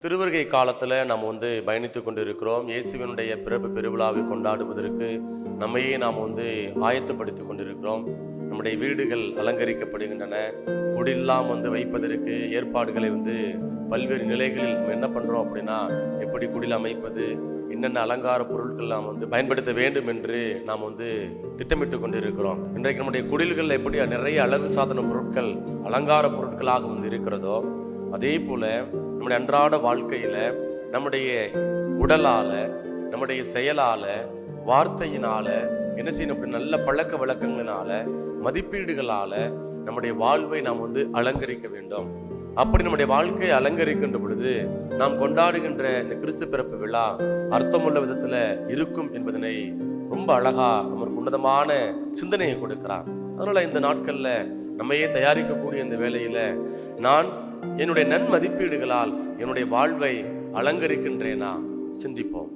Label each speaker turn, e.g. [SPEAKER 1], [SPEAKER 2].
[SPEAKER 1] திருவருகை காலத்துல நாம் பயணித்து கொண்டு இருக்கிறோம். இயேசுவினுடைய பிறப்பு பெருவிழாவை கொண்டாடுவதற்கு நம்மையே நாம் ஆயத்தப்படுத்திக் கொண்டிருக்கிறோம். நம்முடைய வீடுகள் அலங்கரிக்கப்படுகின்றன. குடிலாம் வைப்பதற்கு ஏற்பாடுகளை பல்வேறு நிலைகளில் நம்ம என்ன பண்றோம் அப்படின்னா, எப்படி குடில் அமைப்பது, என்னென்ன அலங்கார பொருட்கள் நாம் பயன்படுத்த வேண்டும் என்று நாம் திட்டமிட்டு கொண்டிருக்கிறோம். இன்றைக்கு நம்முடைய குடில்கள் எப்படி நிறைய அழகு சாதன பொருட்கள் அலங்கார பொருட்களாக இருக்கிறதோ, அதே போல நம்முடைய அன்றாட வாழ்க்கையில நம்முடைய உடலால, நம்முடைய செயலால, வார்த்தையினால என்ன செய்யணும் அப்படி நல்ல பழக்க வழக்கங்களினால, மதிப்பீடுகளால நம்முடைய வாழ்வை நாம் அலங்கரிக்க வேண்டும். அப்படி நம்முடைய வாழ்க்கையை அலங்கரிக்கின்ற பொழுது நாம் கொண்டாடுகின்ற இந்த கிறிஸ்து பிறப்பு விழா அர்த்தமுள்ள விதத்துல இருக்கும் என்பதனை ரொம்ப அழகா நமக்கு உன்னதமான சிந்தனையை கொடுக்கிறார். அதனால இந்த நாட்கள்ல நம்மையே தயாரிக்கக்கூடிய இந்த வேளையில நான் என்னுடைய நன்மதிப்பீடுகளால் என்னுடைய வாழ்வை அலங்கரிக்கின்றேனா சிந்திப்போம்.